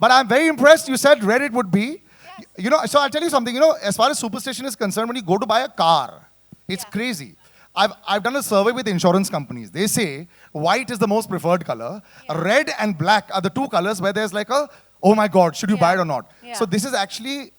But I'm very impressed. You said red it would be. Yes. You know, so I'll tell you something. You know, as far as superstition is concerned, when you go to buy a car, it's crazy. I've done a survey with insurance companies. They say white is the most preferred color. Red and black are the two colors where there's like a, oh my God, should you buy it or not? So this is actually,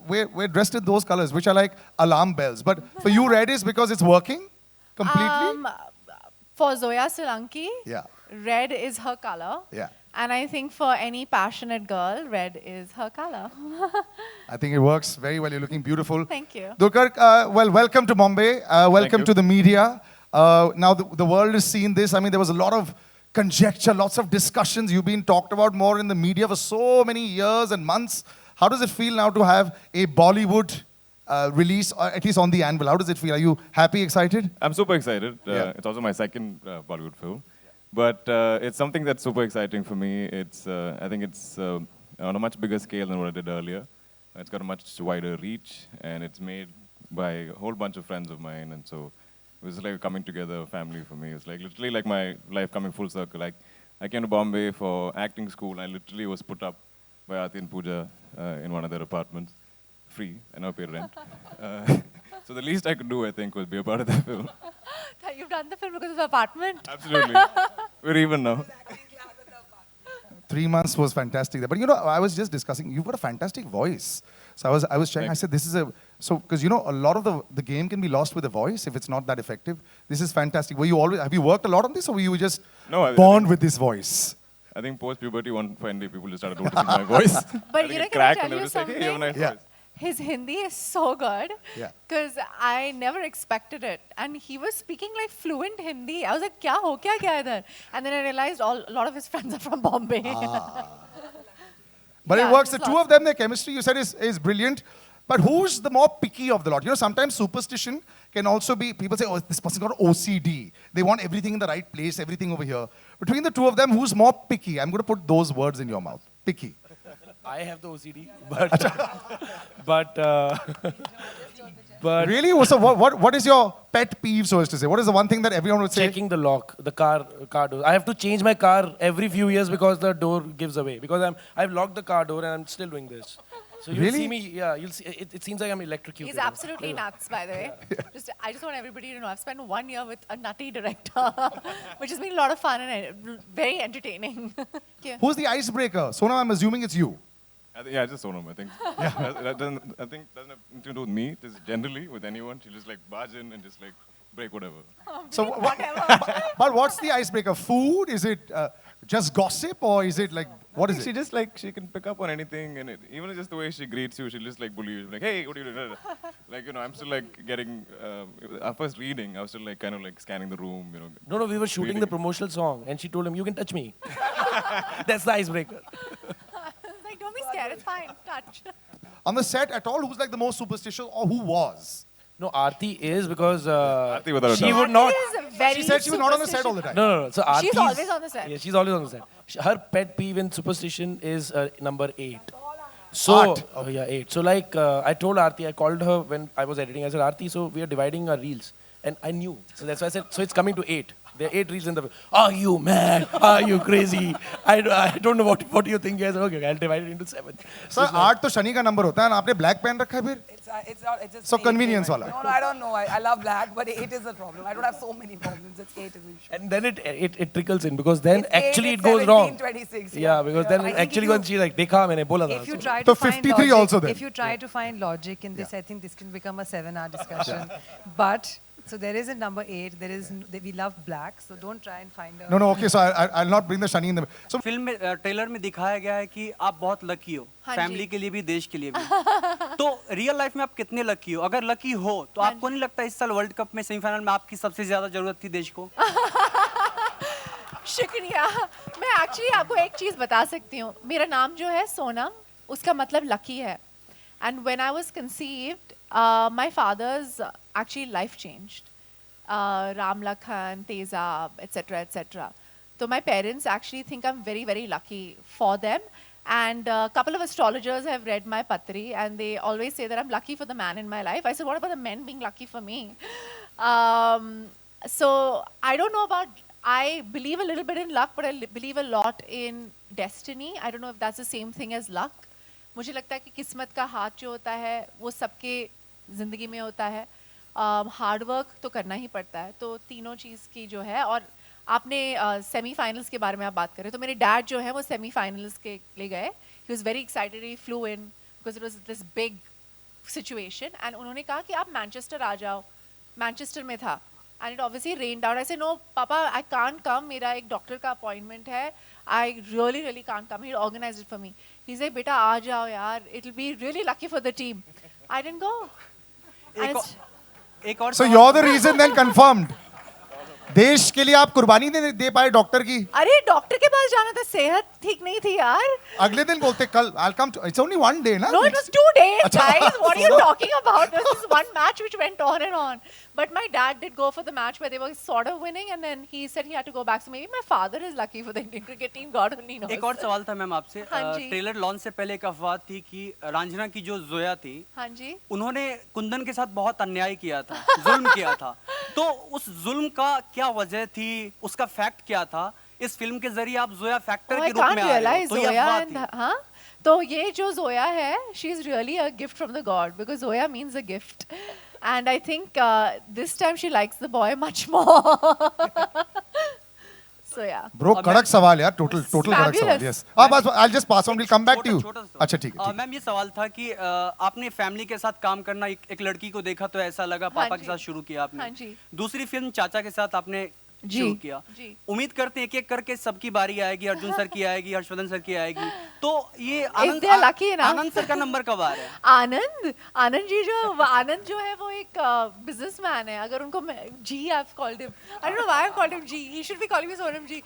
we're dressed in those colors, which are like alarm bells. But for you, red is because it's working completely? For Zoya Solanki, Yeah. red is her color. Yeah. And I think for any passionate girl, red is her color. I think it works very well. You're looking beautiful. Thank you. Dulquer, well, welcome to Bombay. Welcome to the media. Now the world has seen this. I mean, there was a lot of conjecture, lots of discussions. You've been talked about more in the media for so many years and months. How does it feel now to have a Bollywood release, or at least on the anvil? How does it feel? Are you happy, excited? I'm super excited. It's also my second Bollywood film. But it's something that's super exciting for me. It's, I think it's on a much bigger scale than what I did earlier. It's got a much wider reach, and it's made by a whole bunch of friends of mine. And so it was like a coming together family for me. It's like literally like my life coming full circle. Like I came to Bombay for acting school. I literally was put up by Aarti and Pooja in one of their apartments, free. I never paid rent. So the least I could do, I think, was be a part of the film. You've done the film because of the apartment? Absolutely. We're even now. 3 months was fantastic. But you know, I was just discussing, you've got a fantastic voice. So I was checking, I said, this is a, so, because you know, a lot of the game can be lost with the voice if it's not that effective. This is fantastic. Were you always, have you worked a lot on this, or were you just born with this voice? I think post-puberty, finally people just started noticing my voice. But you know, can I tell you something? Like, hey, you have a nice voice. His Hindi is so good because I never expected it. And he was speaking like fluent Hindi. I was like, kya ho kya idhar? And then I realized a lot of his friends are from Bombay. But it works. The two of them, their chemistry, you said, is brilliant. But who's the more picky of the lot? You know, sometimes superstition can also be, people say, oh, this person got OCD. They want everything in the right place, everything over here. Between the two of them, who's more picky? I'm going to put those words in your mouth. Picky. I have the OCD, but really? So what is your pet peeve, so as to say? What is the one thing that everyone would say? Checking the lock, the car door. I have to change my car every few years because the door gives away. Because I've locked the car door and I'm still doing this. So you'll see me, you'll see. It seems like I'm electrocuted. He's absolutely nuts, by the way. I just want everybody to know I've spent 1 year with a nutty director, which has been a lot of fun and very entertaining. Who's the icebreaker? Sonam, I'm assuming it's you. Yeah, just Sonam, I think. That doesn't have anything to do with me. Just generally with anyone. She'll just like barge in and just like break whatever. So but what's the icebreaker? Food? Is it just gossip, or is it like, what is it? She just like, she can pick up on anything, and even just the way she greets you, she'll just like bully you. Like, hey, what are you doing? Like, you know, I'm still like getting, our first reading, I was still like kind of like scanning the room, you know. No, we were shooting the promotional song, and she told him, you can touch me. That's the icebreaker. Like, don't be scared, it's fine, touch. On the set at all, who's like the most superstitious, or who was? No, Aarti is because she would not. She said she was not on the set all the time. No. So Aarti she's always on the set. Yeah, she's always on the set. Her pet peeve in superstition is number 8. So, yeah, 8. So like, I told Aarti, I called her when I was editing. I said, Aarti, so we are dividing our reels. And I knew. So that's why I said, so it's coming to 8. There are 8 reels in the film. Are you mad? Are you crazy? I don't know what you think. Yes, okay, I'll divide it into 7. Sir, 8 तो शनि का number होता है, and आपने black पहन रखा है फिर? It's just so convenience wala. No, I don't know. I love black, but 8 is the problem. I don't have so many problems. It's 8 is the issue. And then it trickles in because then it's actually 8, it goes 17, wrong. 26, yeah, because then actually when she like, dekha maine bola tha. If you try to to find 53 logic, also then. if you try to find logic in this, I think this can become a 7-hour discussion. But so there is a number 8. There is we love black. So don't try and find a. No. Okay. So I'll not bring the shani in the. So film में trailer में दिखाया गया है कि आप बहुत lucky हो, family के लिए भी, देश के लिए भी। तो रियल लाइफ में आप कितने लकी हो? अगर लकी हो तो आपको नहीं लगता इस साल वर्ल्ड कप में सेमीफाइनल में आपकी सबसे ज्यादा जरूरत थी देश को? शुक्रिया। मैं एक्चुअली आपको एक चीज बता सकती हूँ। मेरा नाम जो है सोनम, उसका मतलब लकी है। And when I was conceived, my father's actually life changed. Ram Lakhan, Tezab, etc., etc. So my parents actually think I'm very, very lucky for them. And a couple of astrologers have read my patri, and they always say that I'm lucky for the man in my life. I said, what about the men being lucky for me? So I don't know about I believe a little bit in luck, but I believe a lot in destiny. I don't know if that's the same thing as luck. मुझे लगता है कि किस्मत का हाथ जो होता है वो सबके ज़िंदगी में होता है. हार्ड वर्क तो करना ही पड़ता है. तो तीनों चीज़ की जो है, और आपने सेमीफाइनल्स के बारे में आप बात करें तो मेरे डैड जो है वो सेमीफाइनल्स के लिए गए. He was very excited. He flew in because it was this big situation. And उन्होंने कहा कि आप मैनचेस्टर आ जाओ. मैनचेस्टर में था. And it obviously rained out. I said, no, Papa, I can't come. मेरा एक डॉक्टर का अपॉइंटमेंट है. I really can't come. He organized it for me. He said, बेटा आ जाओ यार. It'll be really lucky for the team. I didn't go. एक और So you're the reason then confirmed. देश के लिए आप कुर्बानी दे पाए डॉक्टर की. अरे डॉक्टर के पास जाना था, सेहत ठीक नहीं थी यार. अगले दिन बोलते कल I'll come to, it's only one day ना. No, it was 2 days, guys. What are you talking about? This is one match which went on and on. But my dad did go for the match where they were sort of winning, and then he said he had to go back. So maybe my father is lucky for the Indian cricket team. God only knows. एक और सवाल था ma'am आपसे. हाँ जी. Trailer launch से पहले एक अफवाह थी कि रांझना की जो जोया थी, हाँ जी, उन्होंने कुंदन के साथ बहुत अन्याय किया था, जुल्म किया था. तो उस जुल्म का क्या वजह थी, उसका फैक्ट क्या था? इस फिल्म के जरिए आप जोया फैक्टर के रूप में आ रहे हो. तो ये अफवाह थी. हाँ, तो ये जो जोया है, she is really a gift from the God, because Zoya means a gift. And I think this time she likes the boy much more. So yeah. Bro, कड़क सवाल यार, total कड़क सवाल. Yes. बस I'll just pass on. We'll come back to you. अच्छा ठीक है. Ma'am ये सवाल था कि आपने फैमिली के साथ काम करना, एक लड़की को देखा तो ऐसा लगा, पापा के साथ शुरू किया आपने. हाँ जी. दूसरी फिल्म चाचा के साथ आपने जी, शुरू किया. जी. उम्मीद करते हैं एक एक करके सबकी बारी आएगी. अर्जुन सर की आएगी, हर्षवर्धन सर की आएगी. तो ये आनंद सर का नंबर कब आ रहा है? आनंद जो है वो एक बिजनेसमैन है. अगर उनको जी I've called him. I don't know why I've called him G. He should be calling me Sonam G.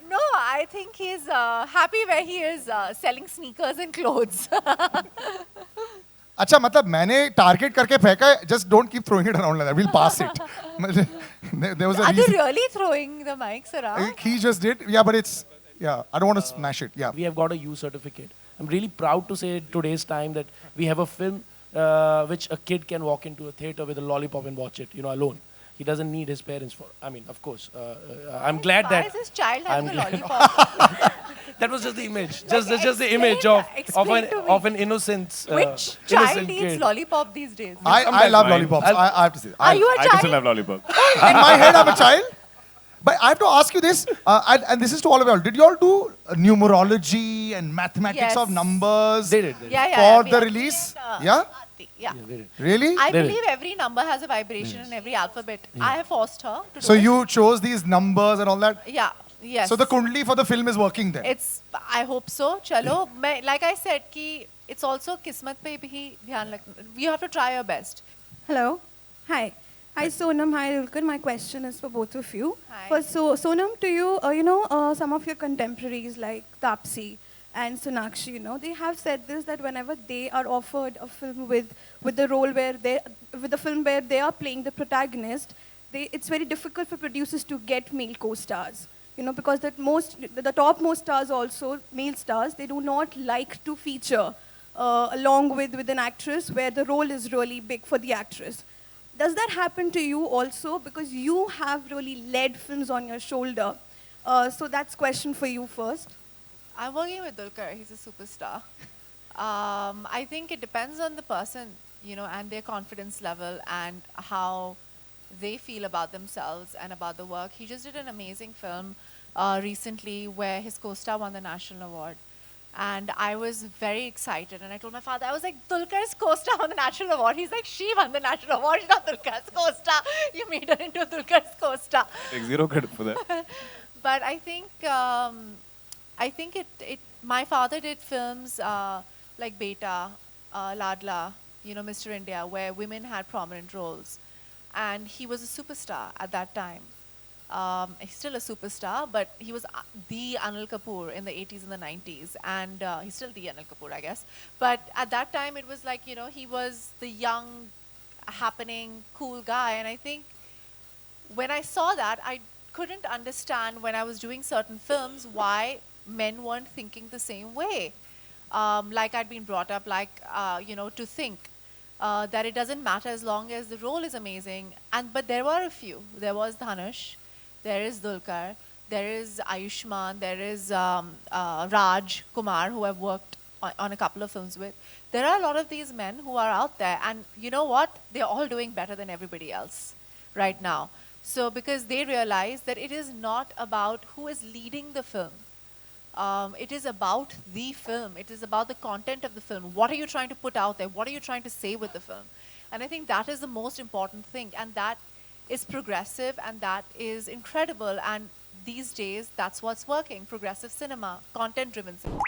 No, I think he's happy where he is selling sneakers and clothes. अच्छा मतलब मैंने target करके फेंका है. Just don't keep throwing it around like that. We'll pass it. There was a Are they reason. really throwing the mics around? He just did. Yeah, but it's yeah. I don't want to smash it. Yeah. We have got a U certificate. I'm really proud to say today's time that we have a film which a kid can walk into a theater with a lollipop and watch it, alone. He doesn't need his parents for. I mean, of course. I'm glad Why that. is this child having a glad- lollipop? That was just the image. Like, Just the explain image explain to me. of an innocent. Which child innocent eats kid. lollipop these days? I love Fine. lollipops. I have to say. Are you a I can still child? have lollipop. In my head, I'm a child. But I have to ask you this, and this is to all of y'all. Did y'all do numerology and mathematics Yes. of numbers They did. Yeah, for we the have release? been, Yeah? Yeah. They did. Really? I They did. believe every number has a vibration in every alphabet. I have forced her to do So it. you chose these numbers and all that? Yeah. Yes. So the kundli for the film is working there? It's. I hope so. Chalo. Like I said, ki it's also kismat pe bhi dhyan rak. You have to try your best. Hello. Hi. Hi Sonam. Hi Dulquer. My question is for both of you. Hi. First, so Sonam, to you, some of your contemporaries like Tapsi and Sonakshi, they have said this, that whenever they are offered a film with the role where with the film where they are playing the protagonist, it's very difficult for producers to get male co-stars. Because the topmost stars also, male stars, they do not like to feature along with an actress where the role is really big for the actress. Does that happen to you also? Because you have really led films on your shoulder. So that's question for you first. I'm working with Dulquer. He's a superstar. I think it depends on the person, and their confidence level and how they feel about themselves and about the work. He just did an amazing film recently where his co-star won the national award. And I was very excited. And I told my father, I was like, Dulquer's co-star won the national award. He's like, she won the national award. She's not Dulquer's co-star. You made her into Dulquer's co-star. Take zero credit for that. But I think my father did films like Beta, Ladla, Mr. India, where women had prominent roles. And he was a superstar at that time. He's still a superstar, but he was the Anil Kapoor in the 80s and the 90s. And he's still the Anil Kapoor, I guess. But at that time, it was like, he was the young, happening, cool guy. And I think when I saw that, I couldn't understand when I was doing certain films why men weren't thinking the same way. Like I'd been brought up, to think that it doesn't matter as long as the role is amazing. But there were a few. There was Dhanush, there is Dulquer, there is Ayushmann, there is Raj Kumar, who I've worked on a couple of films with. There are a lot of these men who are out there, and you know what? They're all doing better than everybody else right now. So because they realize that it is not about who is leading the film. It is about the film. It is about the content of the film. What are you trying to put out there? What are you trying to say with the film? And I think that is the most important thing. And that is progressive, and that is incredible. And these days, that's what's working. Progressive cinema, content-driven cinema.